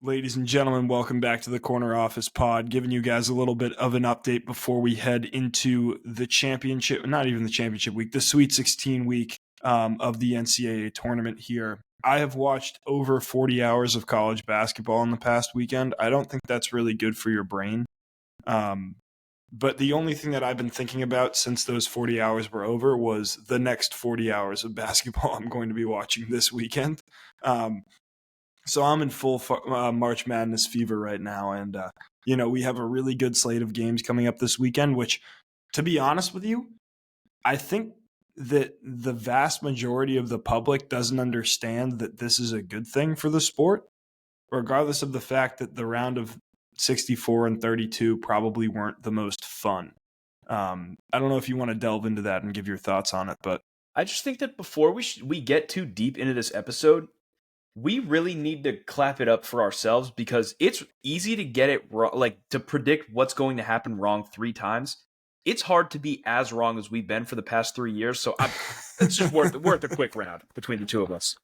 Ladies and gentlemen, welcome back to the Corner Office Pod, giving you guys a little bit of an update before we head into the championship, not even the championship week, the Sweet 16 week of the NCAA tournament here. I have watched over 40 hours of college basketball in the past weekend. I don't think that's really good for your brain. But the only thing that I've been thinking about since those 40 hours were over was the next 40 hours of basketball I'm going to be watching this weekend. So I'm in full March Madness fever right now. And, we have a really good slate of games coming up this weekend, which, to be honest with you, I think that the vast majority of the public doesn't understand that this is a good thing for the sport, regardless of the fact that the round of 64 and 32 probably weren't the most fun. I don't know if you want to delve into that and give your thoughts on it, but I just think that before we get too deep into this episode, we really need to clap it up for ourselves because it's easy to get it wrong, like to predict what's going to happen wrong 3 times. It's hard to be as wrong as we've been for the past 3 years. So it's just worth a quick round between the two of us.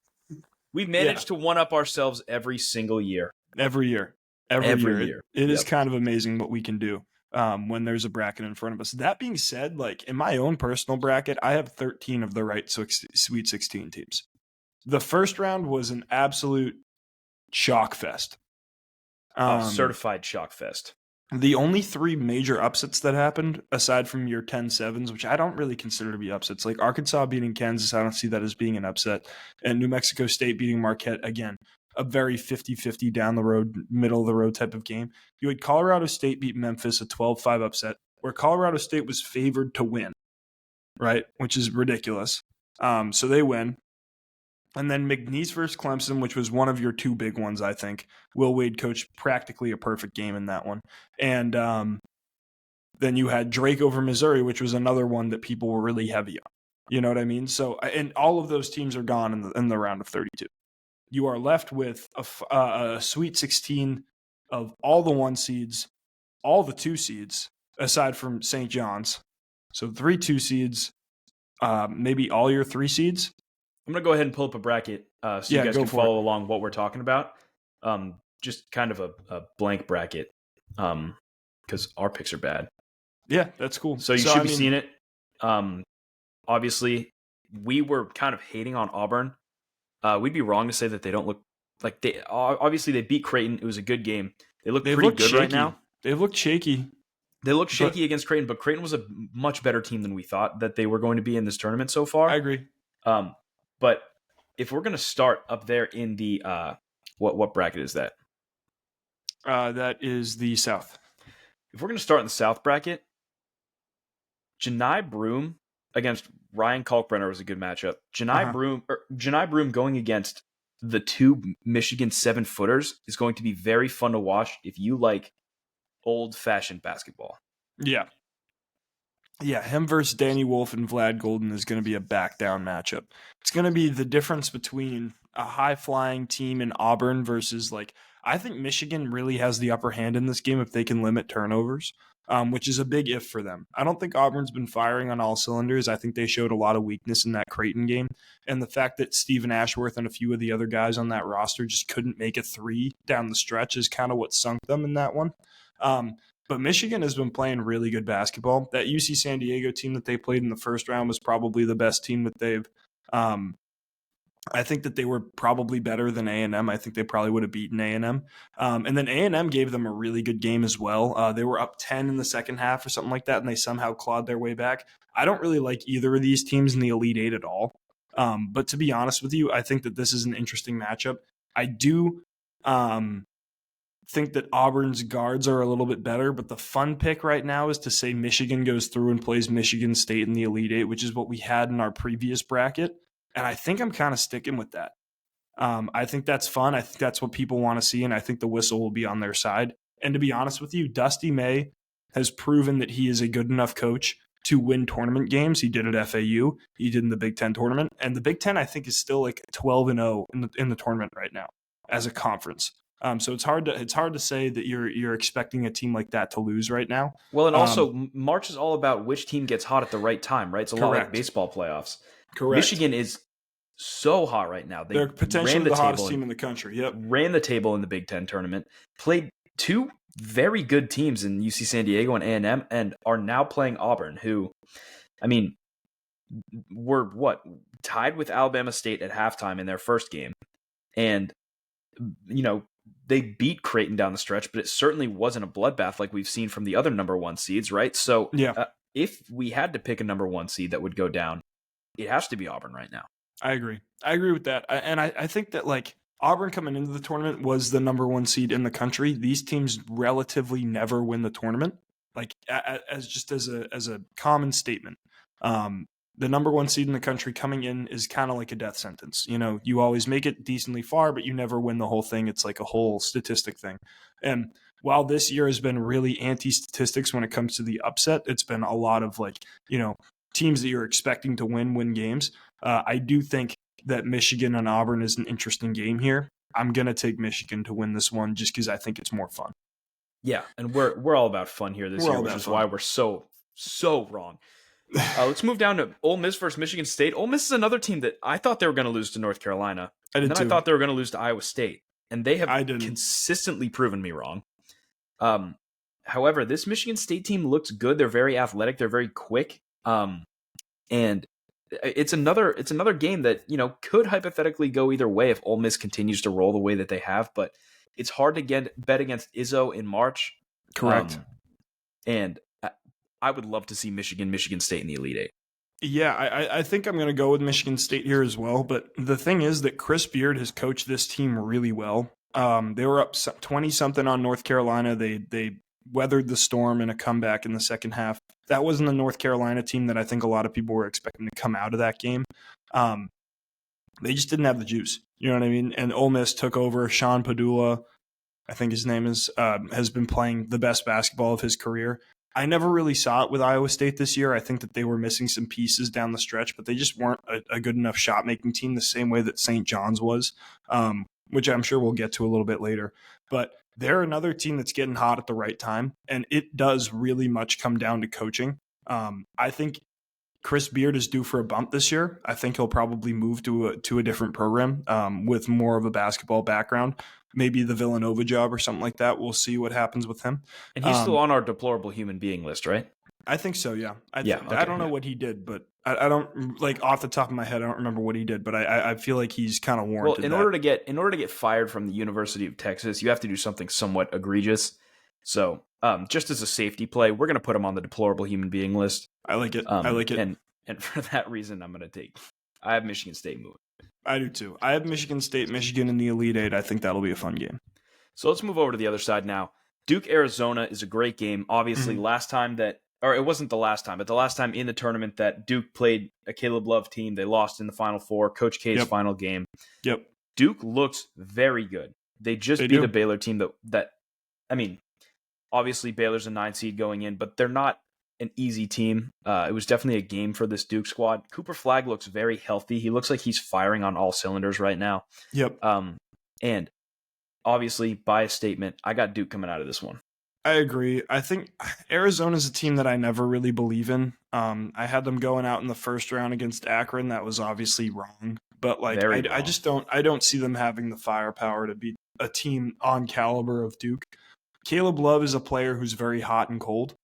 We've managed to one up ourselves every single year. Every year. It is kind of amazing what we can do when there's a bracket in front of us. That being said, like in my own personal bracket, I have 13 of the right Sweet 16 teams. The first round was an absolute shock fest. Certified shock fest. The only 3 major upsets that happened, aside from your 10-7s, which I don't really consider to be upsets, like Arkansas beating Kansas, I don't see that as being an upset, and New Mexico State beating Marquette, again, a very 50-50 down the road, middle of the road type of game. You had Colorado State beat Memphis, a 12-5 upset, where Colorado State was favored to win, right? Which is ridiculous. So they win. And then McNeese versus Clemson, which was one of your 2 big ones, I think. Will Wade coached practically a perfect game in that one. And then you had Drake over Missouri, which was another one that people were really heavy on. You know what I mean? So, and all of those teams are gone in the round of 32. You are left with a Sweet 16 of all the 1 seeds, all the 2 seeds, aside from St. John's. So 3 2 seeds, maybe all your 3 seeds. I'm going to go ahead and pull up a bracket so you guys can follow along what we're talking about. Just kind of a blank bracket because our picks are bad. Yeah, that's cool. So you should be seeing it. Obviously, we were kind of hating on Auburn. We'd be wrong to say that they don't look like they. Obviously, they beat Creighton. It was a good game. They look pretty good right now. They look shaky. They look shaky against Creighton, but Creighton was a much better team than we thought that they were going to be in this tournament so far. I agree. But if we're going to start up there in the what bracket is that? That is the South. If we're going to start in the South bracket, Janai Broome against Ryan Kalkbrenner was a good matchup. Janai Broome going against the 2 Michigan 7-footers is going to be very fun to watch if you like old-fashioned basketball. Yeah. Yeah, him versus Danny Wolf and Vlad Golden is going to be a back-down matchup. It's going to be the difference between a high-flying team in Auburn versus, I think Michigan really has the upper hand in this game if they can limit turnovers, which is a big if for them. I don't think Auburn's been firing on all cylinders. I think they showed a lot of weakness in that Creighton game. And the fact that Stephen Ashworth and a few of the other guys on that roster just couldn't make a 3 down the stretch is kind of what sunk them in that one. But Michigan has been playing really good basketball. That UC San Diego team that they played in the first round was probably the best team that they've I think that they were probably better than A&M. I think they probably would have beaten A&M. And then A&M gave them a really good game as well. They were up 10 in the second half or something like that, and they somehow clawed their way back. I don't really like either of these teams in the Elite Eight at all. But to be honest with you, I think that this is an interesting matchup. I do think that Auburn's guards are a little bit better, but the fun pick right now is to say Michigan goes through and plays Michigan State in the Elite Eight, which is what we had in our previous bracket. And I think I'm kind of sticking with that. I think that's fun. I think that's what people want to see, and I think the whistle will be on their side. And to be honest with you, Dusty May has proven that he is a good enough coach to win tournament games. He did at FAU. He did in the Big Ten tournament. And the Big Ten, I think, is still 12-0 in the tournament right now as a conference. So it's hard to say that you're expecting a team like that to lose right now. Well, and also March is all about which team gets hot at the right time, right? It's a lot like baseball playoffs. Correct. Michigan is so hot right now. They They're potentially ran the hottest table team in the country. Yep. ran the table in the Big Ten tournament, played two very good teams in UC San Diego and A&M, and are now playing Auburn, who, I mean, were tied with Alabama State at halftime in their first game. And, they beat Creighton down the stretch, but it certainly wasn't a bloodbath like we've seen from the other number one seeds, right? So Yeah. If we had to pick a number one seed that would go down, it has to be Auburn right now. I agree with that. I think that like Auburn coming into the tournament was the number one seed in the country. These teams relatively never win the tournament, like as a common statement. The number one seed in the country coming in is kind of like a death sentence. You always make it decently far, but you never win the whole thing. It's like a whole statistic thing. And while this year has been really anti-statistics when it comes to the upset, it's been a lot of teams that you're expecting to win games. I do think that Michigan and Auburn is an interesting game here. I'm going to take Michigan to win this one just because I think it's more fun. Yeah, and we're all about fun here this year, which is why we're so wrong. Let's move down to Ole Miss versus Michigan State. Ole Miss is another team that I thought they were going to lose to North Carolina. I thought they were going to lose to Iowa State, and they have consistently proven me wrong. However, this Michigan State team looks good. They're very athletic. They're very quick. And it's another game that, could hypothetically go either way if Ole Miss continues to roll the way that they have, but it's hard to bet against Izzo in March. Correct. And I would love to see Michigan State in the Elite Eight. Yeah, I think I'm going to go with Michigan State here as well. But the thing is that Chris Beard has coached this team really well. They were up 20-something on North Carolina. They weathered the storm in a comeback in the second half. That wasn't the North Carolina team that I think a lot of people were expecting to come out of that game. They just didn't have the juice. You know what I mean? And Ole Miss took over. Sean Padula, I think his name is, has been playing the best basketball of his career. I never really saw it with Iowa State this year. I think that they were missing some pieces down the stretch, but they just weren't a good enough shot-making team the same way that St. John's was, which I'm sure we'll get to a little bit later. But they're another team that's getting hot at the right time, and it does really much come down to coaching. I think Chris Beard is due for a bump this year. I think he'll probably move to a different program with more of a basketball background. Maybe the Villanova job or something like that. We'll see what happens with him. And he's still on our deplorable human being list, right? I think so, yeah. I don't know what he did, but I don't, like, off the top of my head, I don't remember what he did, but I feel like he's kind of warranted. Well, in order to get fired from the University of Texas, you have to do something somewhat egregious. So, just as a safety play, we're going to put him on the deplorable human being list. I like it. I like it. And for that reason, I have Michigan State moving. I do too. I have Michigan in the Elite Eight. I think that'll be a fun game. So let's move over to the other side now. Duke, Arizona is a great game. Obviously, it wasn't the last time, but the last time in the tournament that Duke played a Caleb Love team, they lost in the Final Four, Coach K's final game. Yep. Duke looks very good. They beat a Baylor team that obviously Baylor's a 9 seed going in, but they're not an easy team. It was definitely a game for this Duke squad. Cooper Flagg looks very healthy. He looks like he's firing on all cylinders right now. Yep. And obviously, by a statement, I got Duke coming out of this one. I agree. I think Arizona's a team that I never really believe in. I had them going out in the first round against Akron. That was obviously wrong. But I just don't see them having the firepower to beat a team on caliber of Duke. Caleb Love is a player who's very hot and cold.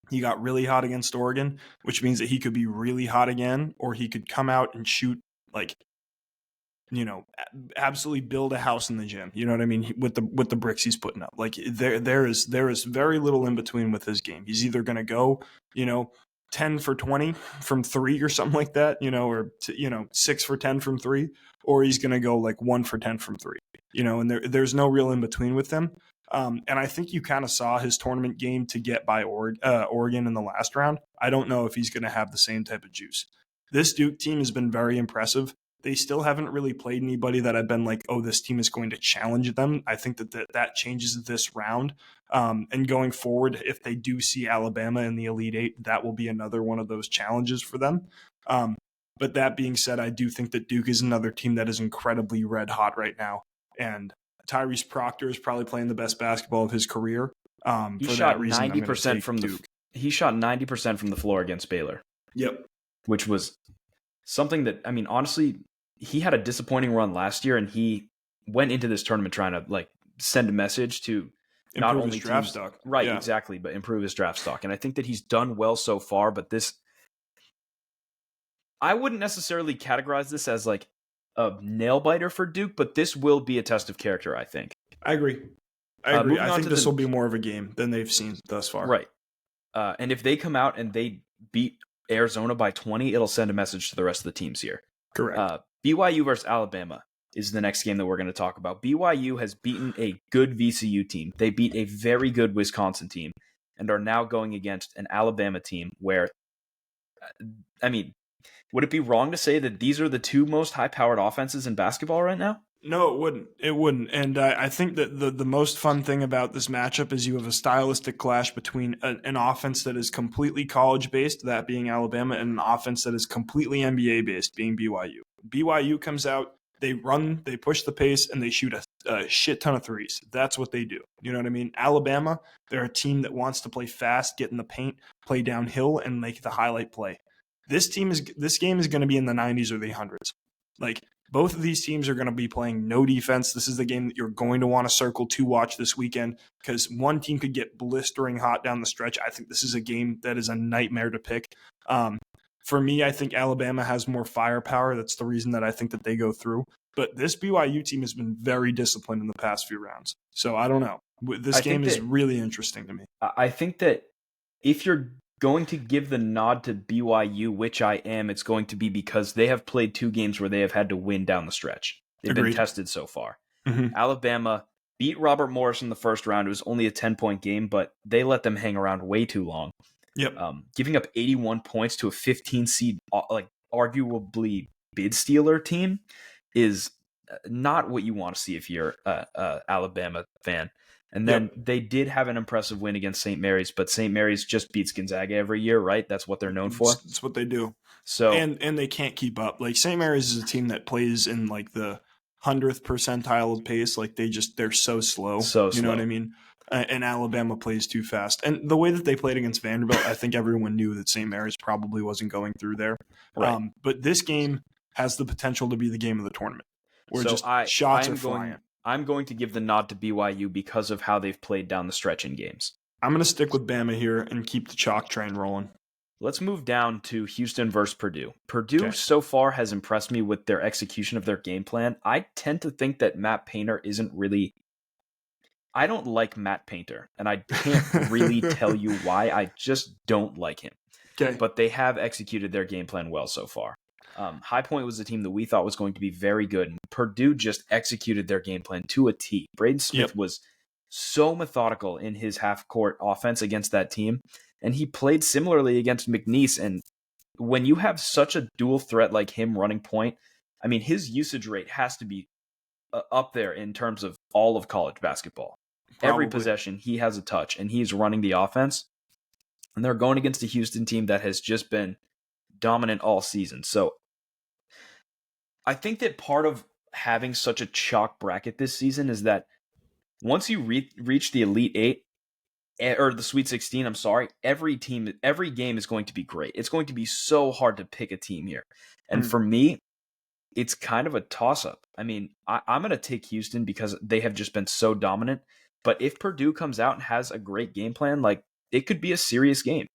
He got really hot against Oregon, which means that he could be really hot again, or he could come out and shoot absolutely build a house in the gym. You know what I mean? With the bricks he's putting up. Like there is very little in between with his game. He's either going to go, 10 for 20 from 3 or something like that, or 6 for 10 from 3, or he's going to go like 1 for 10 from 3. And there's no real in between with him. And I think you kind of saw his tournament game to get by Oregon in the last round. I don't know if he's going to have the same type of juice. This Duke team has been very impressive. They still haven't really played anybody that I've been like, oh, this team is going to challenge them. I think that changes this round. And going forward, if they do see Alabama in the Elite Eight, that will be another one of those challenges for them. But that being said, I do think that Duke is another team that is incredibly red hot right now. And Tyrese Proctor is probably playing the best basketball of his career. He shot 90% from Duke. He shot 90% from the floor against Baylor. Yep. Which was something that, I mean, honestly, he had a disappointing run last year, and he went into this tournament trying to like send a message to not Improve his only draft teams, stock. right, Yeah. exactly, but improve his draft stock. And I think that he's done well so far, but this, I wouldn't necessarily categorize this as like a nail biter for Duke, but this will be a test of character, I think. I agree. I Moving on think to this the will be more of a game than they've seen thus far. right, and if they come out and they beat Arizona by 20, it'll send a message to the rest of the teams here. Correct. BYU versus Alabama is the next game that we're going to talk about. BYU has beaten a good VCU team. They beat a very good Wisconsin team and are now going against an Alabama team where, I mean, would it be wrong to say that these are the two most high-powered offenses in basketball right now? No, it wouldn't. It wouldn't. And I think that the most fun thing about this matchup is you have a stylistic clash between an offense that is completely college-based, that being Alabama, and an offense that is completely NBA-based, being BYU. BYU comes out, they run, they push the pace, and they shoot a shit ton of threes. That's what they do. You know what I mean? Alabama, they're a team that wants to play fast, get in the paint, play downhill, and make the highlight play. This game is going to be in the 90s or the 100s. Like, both of these teams are going to be playing no defense. This is the game that you're going to want to circle to watch this weekend because one team could get blistering hot down the stretch. I think this is a game that is a nightmare to pick. For me, I think Alabama has more firepower. That's the reason that I think that they go through. But this BYU team has been very disciplined in the past few rounds. So I don't know. This game is really interesting to me. I think that if you're going to give the nod to BYU, which I am, it's going to be because they have played two games where they have had to win down the stretch. They've been tested so far. Mm-hmm. Alabama beat Robert Morris in the first round. It was only a 10-point game, but they let them hang around way too long. Yep. Giving up 81 points to a 15 seed, like arguably bid stealer team is not what you want to see if you're a Alabama fan. And then they did have an impressive win against St. Mary's, but St. Mary's just beats Gonzaga every year, right? That's what they're known for. That's what they do. So and they can't keep up. Like St. Mary's is a team that plays in like the 100th percentile of pace. Like they're so slow. You know what I mean? And Alabama plays too fast. And the way that they played against Vanderbilt, I think everyone knew that St. Mary's probably wasn't going through there. Right. But this game has the potential to be the game of the tournament, where shots are flying. I'm going to give the nod to BYU because of how they've played down the stretch in games. I'm going to stick with Bama here and keep the chalk train rolling. Let's move down to Houston versus Purdue. Purdue so far has impressed me with their execution of their game plan. I tend to think that Matt Painter isn't really... I don't like Matt Painter, and I can't really tell you why. I just don't like him. Okay. But they have executed their game plan well so far. High Point was a team that we thought was going to be very good. And Purdue just executed their game plan to a T. Braden Smith was so methodical in his half-court offense against that team, and he played similarly against McNeese. And when you have such a dual threat like him running point, I mean, his usage rate has to be up there in terms of all of college basketball. Probably. Every possession, he has a touch, and he's running the offense. And they're going against a Houston team that has just been dominant all season. So I think that part of having such a chalk bracket this season is that once you reach the Elite Eight, or the Sweet 16, I'm sorry, every game is going to be great. It's going to be so hard to pick a team here. And for me, it's kind of a toss-up. I mean, I'm going to take Houston because they have just been so dominant. But if Purdue comes out and has a great game plan, like, it could be a serious game.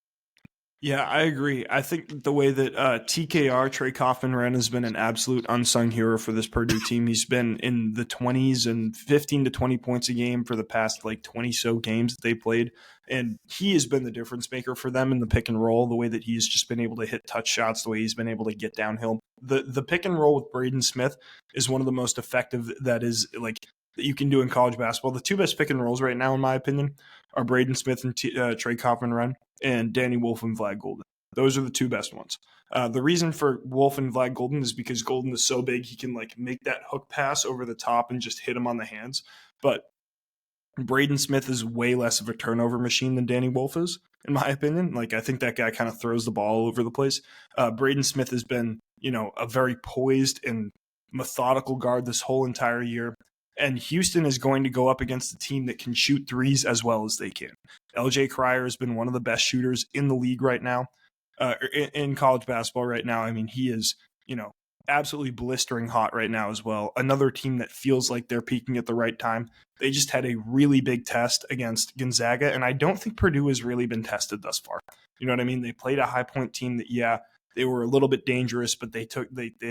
Yeah, I agree. I think the way that TKR, Trey Kaufman-Renn, has been an absolute unsung hero for this Purdue team. He's been in the 20s and 15 to 20 points a game for the past 20-so games that they played. And he has been the difference maker for them in the pick and roll, the way that he's just been able to hit touch shots, the way he's been able to get downhill. The pick and roll with Braden Smith is one of the most effective that you can do in college basketball. The two best pick and rolls right now, in my opinion, are Braden Smith and Trey Kaufman-Renn, and Danny Wolf and Vlad Golden. Those are the two best ones. The reason for Wolf and Vlad Golden is because Golden is so big, he can make that hook pass over the top and just hit him on the hands. But Braden Smith is way less of a turnover machine than Danny Wolf is, in my opinion. I think that guy kind of throws the ball all over the place. Braden Smith has been, a very poised and methodical guard this whole entire year. And Houston is going to go up against a team that can shoot threes as well as they can. LJ Cryer has been one of the best shooters in the league right now, in college basketball right now. I mean, he is, absolutely blistering hot right now as well. Another team that feels like they're peaking at the right time. They just had a really big test against Gonzaga, and I don't think Purdue has really been tested thus far. You know what I mean? They played a High Point team that, they were a little bit dangerous, but they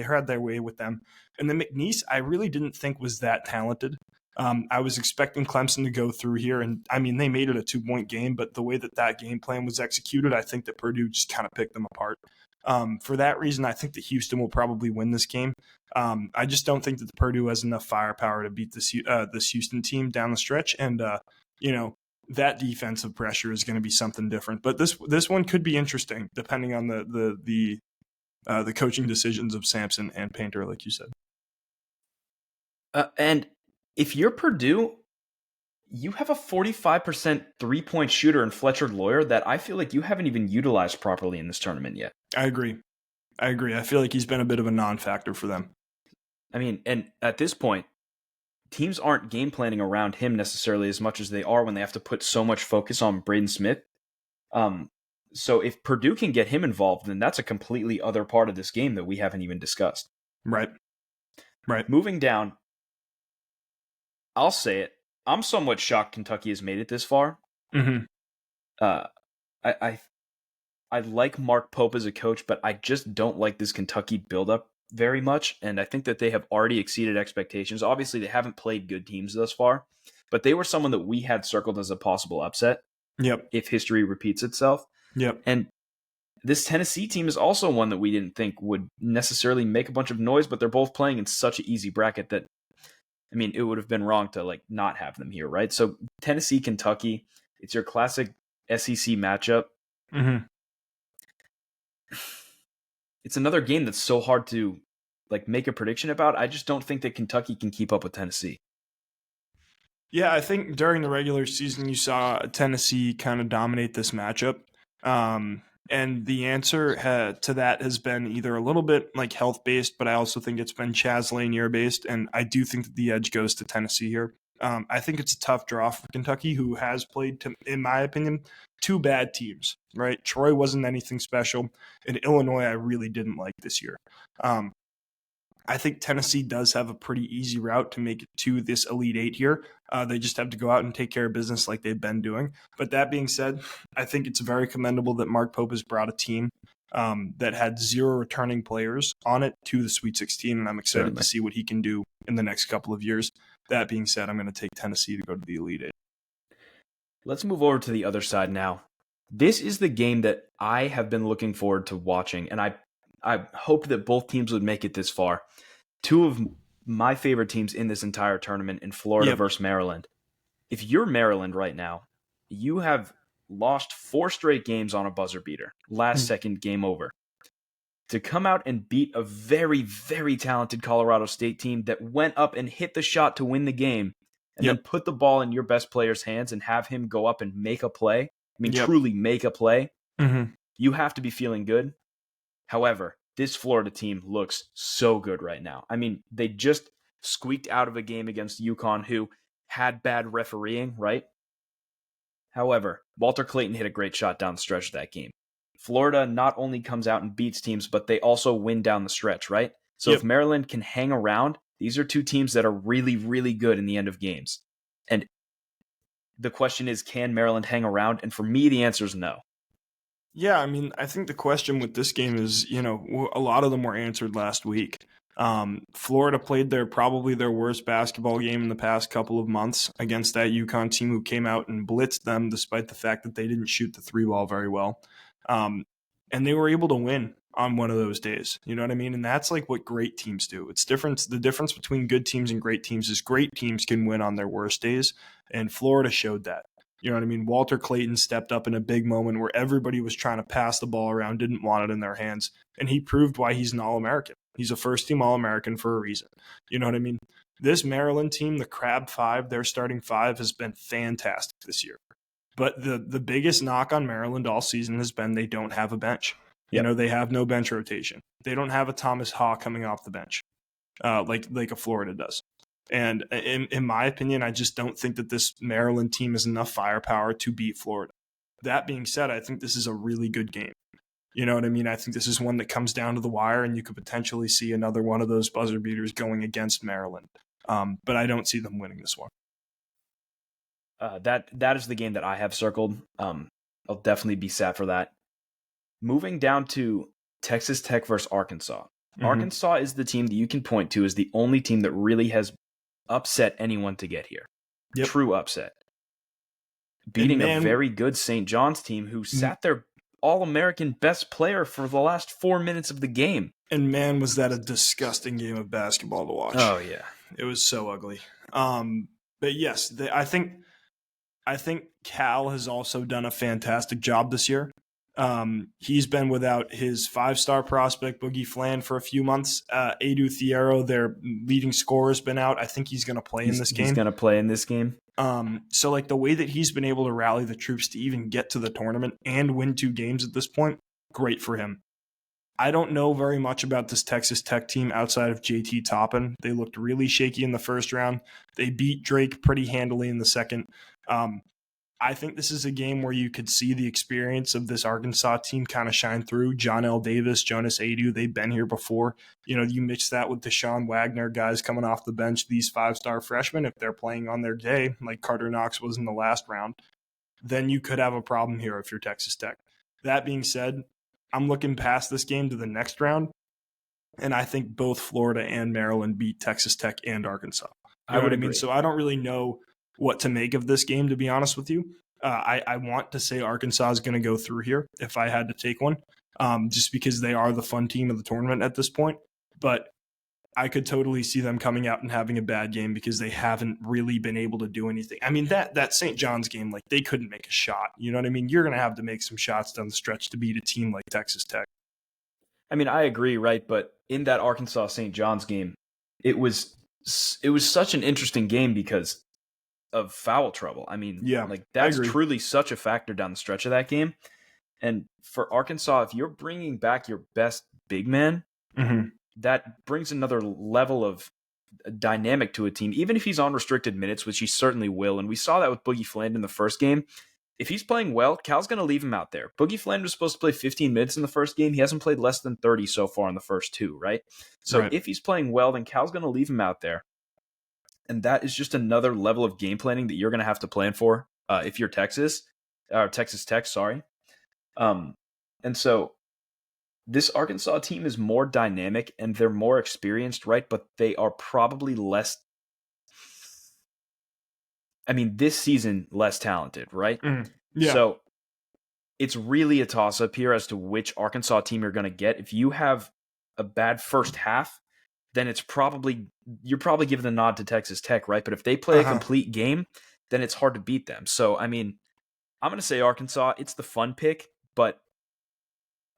had their way with them. And then McNeese, I really didn't think was that talented. I was expecting Clemson to go through here, and I mean, they made it a 2-point game, but the way that game plan was executed, I think that Purdue just kind of picked them apart. For that reason, I think that Houston will probably win this game. I just don't think that the Purdue has enough firepower to beat this Houston team down the stretch, and that defensive pressure is going to be something different. But this one could be interesting, depending on the coaching decisions of Sampson and Painter, like you said. And if you're Purdue, you have a 45% 3-point shooter in Fletcher Loyer that I feel like you haven't even utilized properly in this tournament yet. I agree. I feel like he's been a bit of a non-factor for them. I mean, and at this point, teams aren't game planning around him necessarily as much as they are when they have to put so much focus on Braden Smith. So if Purdue can get him involved, then that's a completely other part of this game that we haven't even discussed. Right. Moving down, I'll say it. I'm somewhat shocked Kentucky has made it this far. Mm-hmm. I like Mark Pope as a coach, but I just don't like this Kentucky buildup very much, and I think that they have already exceeded expectations. Obviously, they haven't played good teams thus far, but they were someone that we had circled as a possible upset. Yep. If history repeats itself. Yep. And this Tennessee team is also one that we didn't think would necessarily make a bunch of noise, but they're both playing in such an easy bracket that, I mean, it would have been wrong to not have them here, right? So Tennessee, Kentucky, it's your classic SEC matchup. Mm-hmm. It's another game that's so hard to make a prediction about. I just don't think that Kentucky can keep up with Tennessee. Yeah, I think during the regular season you saw Tennessee kind of dominate this matchup. And the answer to that has been either a little bit health-based, but I also think it's been Chaz Lanier-based, and I do think that the edge goes to Tennessee here. I think it's a tough draw for Kentucky, who has played, in my opinion, 2 bad teams, right? Troy wasn't anything special, and Illinois I really didn't like this year. I think Tennessee does have a pretty easy route to make it to this Elite Eight here. They just have to go out and take care of business like they've been doing. But that being said, I think it's very commendable that Mark Pope has brought a team that had 0 returning players on it to the Sweet 16, and I'm excited to see what he can do in the next couple of years. That being said, I'm going to take Tennessee to go to the Elite Eight. Let's move over to the other side now. This is the game that I have been looking forward to watching, and I hoped that both teams would make it this far. 2 of my favorite teams in this entire tournament in Florida versus Maryland. If you're Maryland right now, you have lost 4 straight games on a buzzer beater. Last second, game over. To come out and beat a very, very talented Colorado State team that went up and hit the shot to win the game and then put the ball in your best player's hands and have him go up and make a play. I mean, truly make a play. Mm-hmm. You have to be feeling good. However, this Florida team looks so good right now. I mean, they just squeaked out of a game against UConn, who had bad refereeing, right? However, Walter Clayton hit a great shot down the stretch of that game. Florida not only comes out and beats teams, but they also win down the stretch, right? So if Maryland can hang around, these are 2 teams that are really, really good in the end of games. And the question is, can Maryland hang around? And for me, the answer is no. Yeah, I mean, I think the question with this game is, a lot of them were answered last week. Florida played probably their worst basketball game in the past couple of months against that UConn team who came out and blitzed them despite the fact that they didn't shoot the 3-ball very well. And they were able to win on one of those days. You know what I mean? And that's what great teams do. It's different. The difference between good teams and great teams is great teams can win on their worst days. And Florida showed that. You know what I mean? Walter Clayton stepped up in a big moment where everybody was trying to pass the ball around, didn't want it in their hands. And he proved why he's an All-American. He's a first-team All-American for a reason. You know what I mean? This Maryland team, the Crab 5, their starting 5, has been fantastic this year. But the biggest knock on Maryland all season has been they don't have a bench. You know, they have no bench rotation. They don't have a Thomas Haw coming off the bench like a Florida does. And in my opinion, I just don't think that this Maryland team has enough firepower to beat Florida. That being said, I think this is a really good game. You know what I mean? I think this is one that comes down to the wire, and you could potentially see another one of those buzzer beaters going against Maryland. But I don't see them winning this one. That is the game that I have circled. I'll definitely be sad for that. Moving down to Texas Tech versus Arkansas. Mm-hmm. Arkansas is the team that you can point to as the only team that really has upset anyone to get here. Yep. True upset. Beating a very good St. John's team who sat their All-American best player for the last 4 minutes of the game. And man, was that a disgusting game of basketball to watch. Oh, yeah. It was so ugly. But yes, I think Cal has also done a fantastic job this year. He's been without his 5-star prospect, Boogie Flan, for a few months. Edu Thiero, their leading scorer, has been out. I think he's going to play in this game. He's going to play in this game. So like the way that he's been able to rally the troops to even get to the tournament and win 2 games at this point, great for him. I don't know very much about this Texas Tech team outside of JT Toppin. They looked really shaky in the first round. They beat Drake pretty handily in the second. I think this is a game where you could see the experience of this Arkansas team kind of shine through. John L. Davis, Jonas Adu, they've been here before. You know, you mix that with Deshaun Wagner, guys coming off the bench, these 5-star freshmen, if they're playing on their day, like Carter Knox was in the last round, then you could have a problem here if you're Texas Tech. That being said, I'm looking past this game to the next round, and I think both Florida and Maryland beat Texas Tech and Arkansas. You know what I mean? So I don't really know what to make of this game, to be honest with you. I want to say Arkansas is going to go through here if I had to take one, just because they are the fun team of the tournament at this point. But I could totally see them coming out and having a bad game because they haven't really been able to do anything. I mean, that St. John's game, like they couldn't make a shot. You know what I mean? You're going to have to make some shots down the stretch to beat a team like Texas Tech. I mean, I agree, right? But in that Arkansas St. John's game, it was such an interesting game because of foul trouble. I mean, like that's truly such a factor down the stretch of that game. And for Arkansas, if you're bringing back your best big man, that brings another level of dynamic to a team, even if he's on restricted minutes, which he certainly will. And we saw that with Boogie Fland in the first game. If he's playing well, Cal's going to leave him out there. Boogie Fland was supposed to play 15 minutes in the first game. He hasn't played less than 30 so far in the first 2, right? So if he's playing well, then Cal's going to leave him out there. And that is just another level of game planning that you're going to have to plan for if you're Texas Tech, sorry. And so this Arkansas team is more dynamic and they're more experienced, right? But they are probably less, I mean, this season, less talented, right? Yeah. So it's really a toss-up here as to which Arkansas team you're going to get. If you have a bad first half, then you're probably giving the nod to Texas Tech, right? But if they play a complete game, then it's hard to beat them. So, I mean, I'm going to say Arkansas. It's the fun pick, but,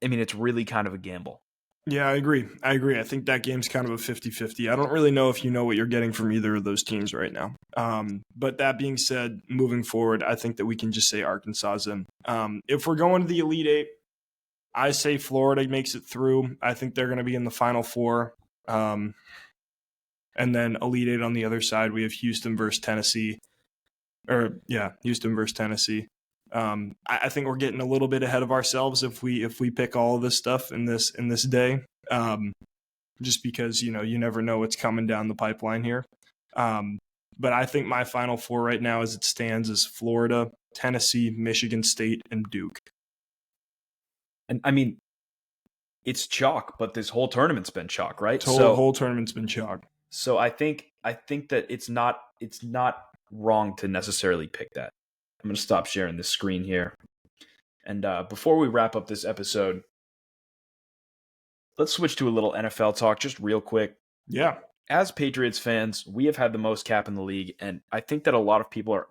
I mean, it's really kind of a gamble. Yeah, I agree. I think that game's kind of a 50-50. I don't really know if you know what you're getting from either of those teams right now. But that being said, moving forward, I think that we can just say Arkansas is in. If we're going to the Elite Eight, I say Florida makes it through. I think they're going to be in the Final Four. And then Elite Eight on the other side, we have Houston versus Tennessee. Houston versus Tennessee. I think we're getting a little bit ahead of ourselves if we pick all of this stuff in this day. Just because, you never know what's coming down the pipeline here. But I think my Final Four right now as it stands is Florida, Tennessee, Michigan State, and Duke. And I mean, it's chalk, but this whole tournament's been chalk, right? The whole tournament's been chalk. So I think that it's not wrong to necessarily pick that. I'm going to stop sharing this screen here. And before we wrap up this episode, let's switch to a little NFL talk just real quick. Yeah. As Patriots fans, we have had the most cap in the league, and I think that a lot of people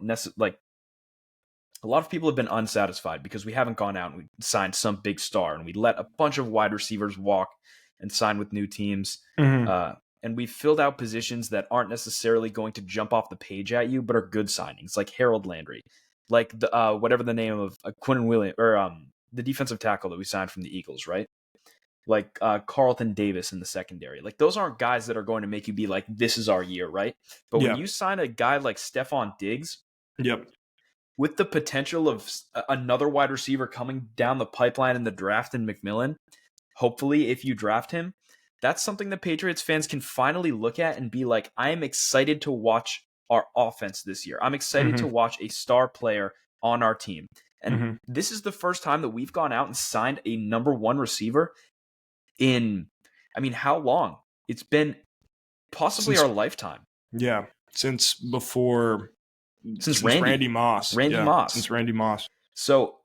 have been unsatisfied because we haven't gone out and we signed some big star, and we let a bunch of wide receivers walk and sign with new teams. And we filled out positions that aren't necessarily going to jump off the page at you, but are good signings, like Harold Landry, like the whatever the name of Quinnen Williams, or the defensive tackle that we signed from the Eagles, right? Like Carlton Davis in the secondary. Like those aren't guys that are going to make you be like, this is our year, right? But when you sign a guy like Stephon Diggs, with the potential of another wide receiver coming down the pipeline in the draft in McMillan, hopefully if you draft him, that's something that Patriots fans can finally look at and be like, I am excited to watch our offense this year. I'm excited to watch a star player on our team. And this is the first time that we've gone out and signed a number one receiver in, I mean, how long? It's been possibly our lifetime. Yeah, since Randy Moss. Since Randy Moss. So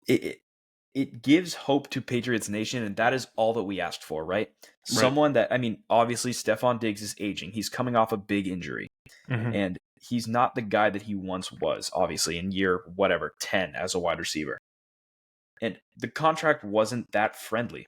it gives hope to Patriots Nation, and that is all that we asked for, right? Someone that, I mean, obviously Stefon Diggs is aging. He's coming off a big injury, and he's not the guy that he once was, obviously, in year, 10 as a wide receiver. And the contract wasn't that friendly.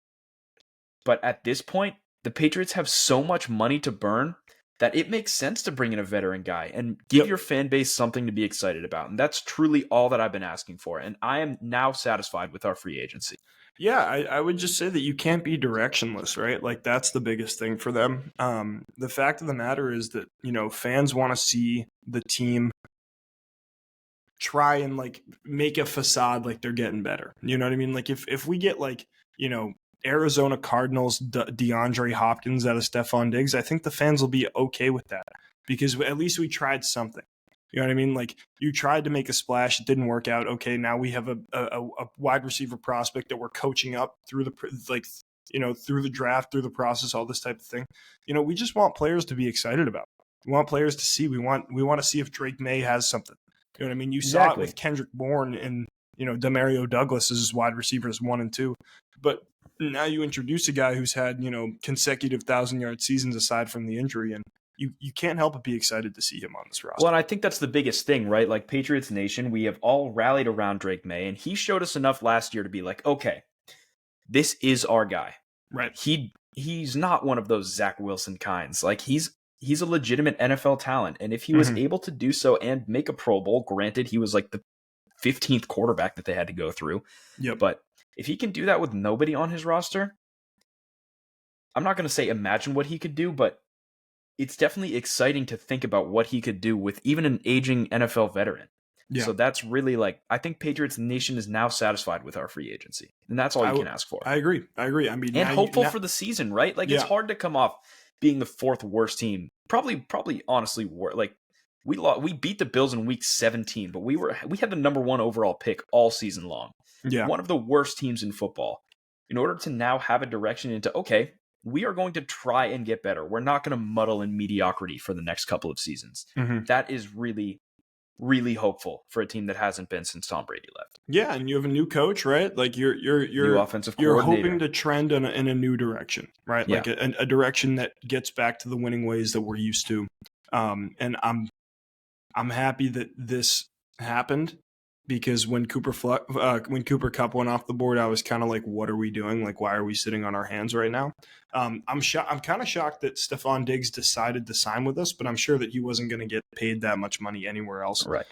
But at this point, the Patriots have so much money to burn that it makes sense to bring in a veteran guy and give your fan base something to be excited about. And that's truly all that I've been asking for. And I am now satisfied with our free agency. Yeah, I would just say that you can't be directionless, right? Like, that's the biggest thing for them. The fact of the matter is that, fans want to see the team try and, like, make a facade like they're getting better. You know what I mean? Like, if we get, like, Arizona Cardinals DeAndre Hopkins out of Stefon Diggs, I think the fans will be okay with that because at least we tried something. You know what I mean? Like, you tried to make a splash, it didn't work out. Okay, now we have a wide receiver prospect that we're coaching up through through the draft, through the process, all this type of thing. We just want players to be excited about. We want players to see. We want to see if Drake May has something. You know what I mean? You saw it with Kendrick Bourne and Demario Douglas as wide receivers 1 and 2, but now you introduce a guy who's had, consecutive 1,000-yard seasons aside from the injury, and you can't help but be excited to see him on this roster. Well, and I think that's the biggest thing, right? Like, Patriots Nation, we have all rallied around Drake May, and he showed us enough last year to be like, okay, this is our guy. Right. He's not one of those Zach Wilson kinds. Like, he's a legitimate NFL talent, and if he was able to do so and make a Pro Bowl, granted, he was like the 15th quarterback that they had to go through. Yep. But if he can do that with nobody on his roster, I'm not going to say imagine what he could do, but it's definitely exciting to think about what he could do with even an aging NFL veteran. Yeah. So that's really, like, I think Patriots Nation is now satisfied with our free agency. And that's all you can ask for. I agree. I mean, and hopeful for the season, right? Like, it's hard to come off being the 4th worst team. Probably honestly, like, we beat the Bills in week 17, but we had the number 1 overall pick all season long. Yeah. One of the worst teams in football. In order to now have a direction into, okay, we are going to try and get better. We're not going to muddle in mediocrity for the next couple of seasons. That is really, really hopeful for a team that hasn't been since Tom Brady left. Yeah, and you have a new coach, right? Like, you're new offensive you're coordinator. hoping to trend in a new direction, right? Yeah. Like a direction that gets back to the winning ways that we're used to. And I'm happy that this happened. Because when Cooper Kupp went off the board, I was kind of like, "What are we doing? Like, why are we sitting on our hands right now?" I'm kind of shocked that Stefon Diggs decided to sign with us, but I'm sure that he wasn't going to get paid that much money anywhere else. Right.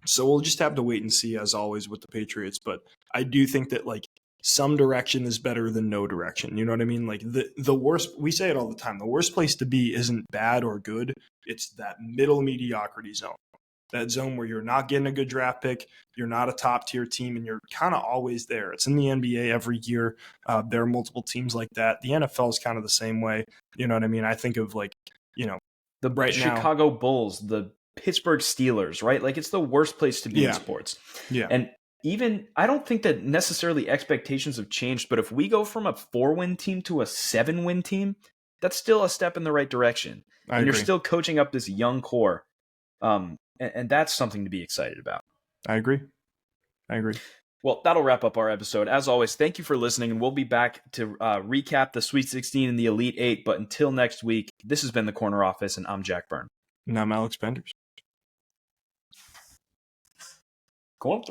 So we'll just have to wait and see, as always, with the Patriots. But I do think that, like, some direction is better than no direction. You know what I mean? Like, the worst, we say it all the time, the worst place to be isn't bad or good. It's that middle mediocrity zone. That zone where you're not getting a good draft pick, you're not a top-tier team, and you're kind of always there. It's in the NBA every year. There are multiple teams like that. The NFL is kind of the same way. You know what I mean? I think of, like, the Chicago Bulls, the Pittsburgh Steelers, right? Like, it's the worst place to be in sports. Yeah. And even, I don't think that necessarily expectations have changed, but if we go from a 4-win team to a 7-win team, that's still a step in the right direction. I agree. You're still coaching up this young core. And that's something to be excited about. I agree. Well, that'll wrap up our episode. As always, thank you for listening, and we'll be back to recap the Sweet 16 and the Elite 8. But until next week, this has been the Corner Office, and I'm Jack Byrne. And I'm Alex Benders. Go on.